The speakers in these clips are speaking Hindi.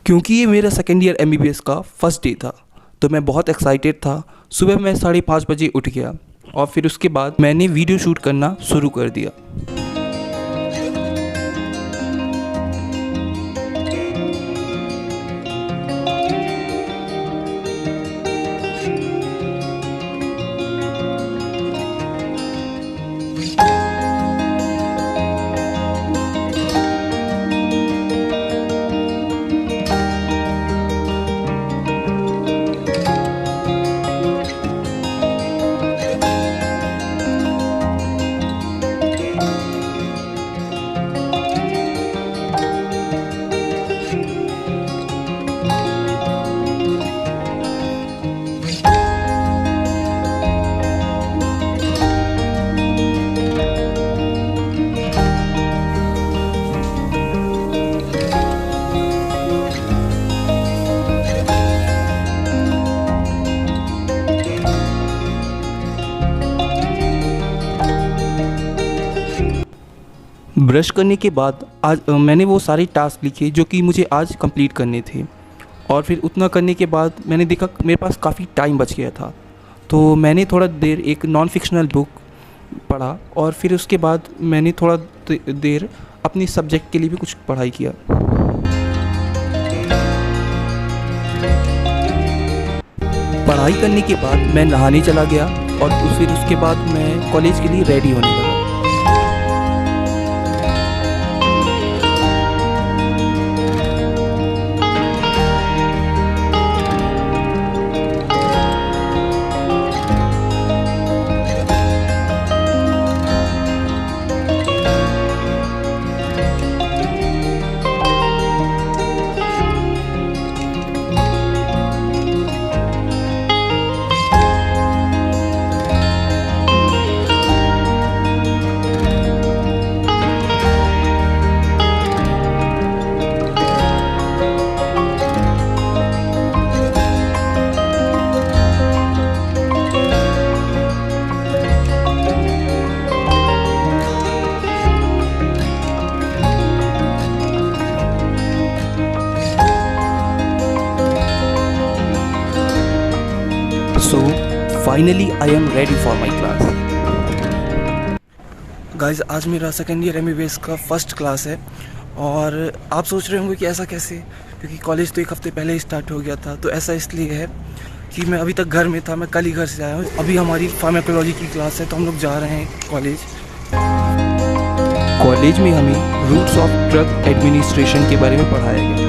क्योंकि ये मेरा सेकेंड ईयर एमबीबीएस का फर्स्ट डे था, तो मैं बहुत एक्साइटेड था। सुबह मैं 5:30 बजे उठ गया और फिर उसके बाद मैंने वीडियो शूट करना शुरू कर दिया। ब्रश करने के बाद आज मैंने वो सारे टास्क लिखे जो कि मुझे आज कंप्लीट करने थे, और फिर उतना करने के बाद मैंने देखा मेरे पास काफ़ी टाइम बच गया था, तो मैंने थोड़ा देर एक नॉन फिक्शनल बुक पढ़ा और फिर उसके बाद मैंने थोड़ा देर अपने सब्जेक्ट के लिए भी कुछ पढ़ाई किया। पढ़ाई करने के बाद मैं नहाने चला गया और फिर उसके बाद मैं कॉलेज के लिए रेडी होने लगा। So finally I am ready for my class. Guys, आज मेरा सेकेंड ईयर एमबीबीएस का फर्स्ट क्लास है और आप सोच रहे होंगे कि ऐसा कैसे, क्योंकि कॉलेज तो एक हफ्ते पहले ही स्टार्ट हो गया था। तो ऐसा इसलिए है कि मैं अभी तक घर में था, मैं कल ही घर से आया हूँ। अभी हमारी फार्माकोलॉजी की क्लास है तो हम लोग जा रहे हैं कॉलेज। कॉलेज में हमें रूट्स ऑफ ड्रग एडमिनिस्ट्रेशन के बारे में पढ़ाया गया।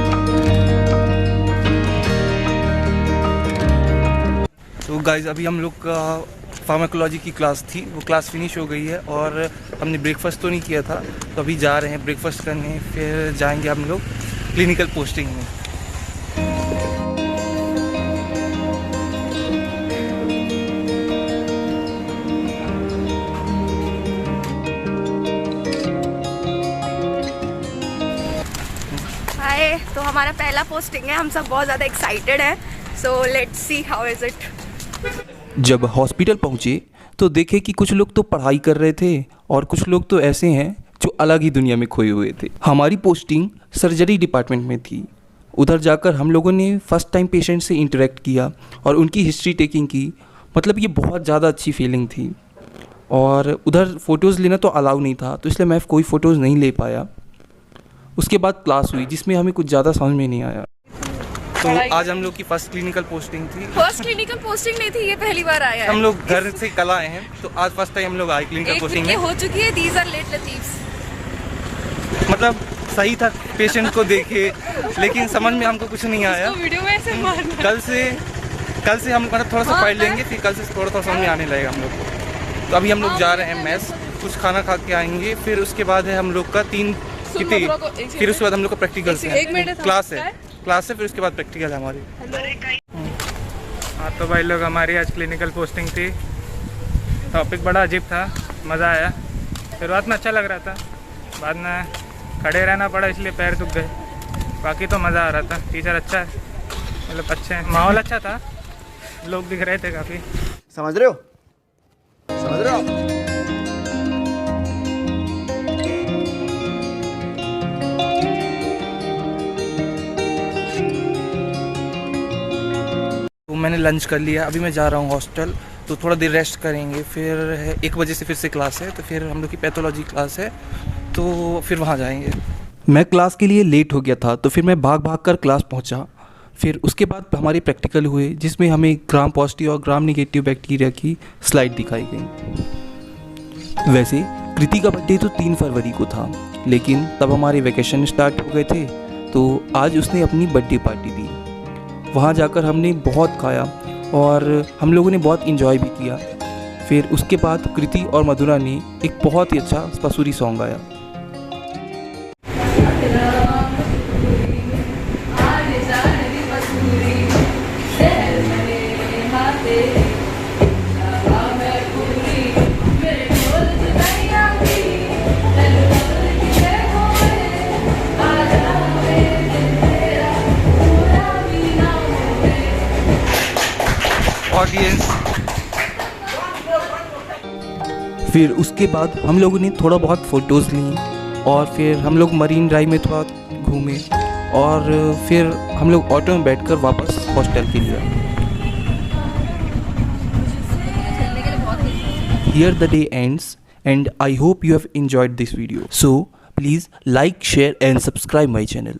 तो गाइज अभी हम लोग का फार्माकोलॉजी की क्लास थी, वो क्लास फिनिश हो गई है और हमने ब्रेकफास्ट तो नहीं किया था, तो अभी जा रहे हैं ब्रेकफास्ट करने, फिर जाएंगे हम लोग क्लिनिकल पोस्टिंग में। हाय, तो हमारा पहला पोस्टिंग है, हम सब बहुत ज़्यादा एक्साइटेड हैं। So let's see how is it. जब हॉस्पिटल पहुँचे तो देखे कि कुछ लोग तो पढ़ाई कर रहे थे और कुछ लोग तो ऐसे हैं जो अलग ही दुनिया में खोए हुए थे। हमारी पोस्टिंग सर्जरी डिपार्टमेंट में थी। उधर जाकर हम लोगों ने फर्स्ट टाइम पेशेंट से इंटरेक्ट किया और उनकी हिस्ट्री टेकिंग की। मतलब ये बहुत ज़्यादा अच्छी फीलिंग थी। और उधर फ़ोटोज़ लेना तो अलाउ नहीं था, तो इसलिए मैं कोई फ़ोटोज़ नहीं ले पाया। उसके बाद क्लास हुई जिसमें हमें कुछ ज़्यादा समझ में नहीं आया। तो आज हम लोग की फर्स्ट क्लिनिकल पोस्टिंग थी। फर्स्ट क्लिनिकल पोस्टिंग नहीं थी, ये पहली बार आया है। हम लोग घर से कल आए हैं, तो आज फर्स्ट टाइम हम लोग आए क्लिनिकल पोस्टिंग में। हो चुकी है, दीज आर लेट लतीफ्स। मतलब सही था, पेशेंट को देखे लेकिन समझ में हमको कुछ नहीं आया। वीडियो में ऐसे मारना। कल से हम मतलब थोड़ा सा पढ़ लेंगे, फिर कल से थोड़ा समझ में आने लगेगा हम लोग को। तो अभी हम लोग जा रहे हैं मेस, कुछ खाना खा के आएंगे, फिर उसके बाद है हम लोग का फिर उसके बाद हम लोग का प्रैक्टिकल क्लास है, फिर उसके बाद प्रैक्टिकल है हमारी। हाँ तो भाई लोग, हमारी आज क्लिनिकल पोस्टिंग थी। टॉपिक बड़ा अजीब था, मज़ा आया। शुरुआत में अच्छा लग रहा था, बाद में खड़े रहना पड़ा इसलिए पैर दुख गए। बाकी तो मज़ा आ रहा था। टीचर अच्छा है, मतलब अच्छे हैं, माहौल अच्छा था, लोग दिख रहे थे काफ़ी। समझ रहे हो? मैंने लंच कर लिया, अभी मैं जा रहा हूँ हॉस्टल, तो थोड़ा देर रेस्ट करेंगे, फिर 1 बजे से फिर से क्लास है, तो फिर हम लोग की पैथोलॉजी क्लास है, तो फिर वहाँ जाएंगे। मैं क्लास के लिए लेट हो गया था, तो फिर मैं भाग भाग कर क्लास पहुँचा। फिर उसके बाद हमारे प्रैक्टिकल हुए, जिसमें हमें ग्राम पॉजिटिव और ग्राम नेगेटिव बैक्टीरिया की स्लाइड दिखाई गई। वैसे कृति का बर्थडे तो 3 फरवरी को था, लेकिन तब हमारे वैकेशन स्टार्ट हो गए थे, तो आज उसने अपनी बर्थडे पार्टी दी। वहाँ जाकर हमने बहुत खाया और हम लोगों ने बहुत इन्जॉय भी किया। फिर उसके बाद कृति और मधुरा ने एक बहुत ही अच्छा पसूरी सॉन्ग गाया। ऑडियंस। फिर उसके बाद हम लोगों ने थोड़ा बहुत फ़ोटोज़ ली और फिर हम लोग मरीन ड्राइव में थोड़ा घूमे और फिर हम लोग ऑटो में बैठकर वापस हॉस्टल के लिए आए। Here the day ends and I hope you have enjoyed this video. So please like, share and subscribe my channel.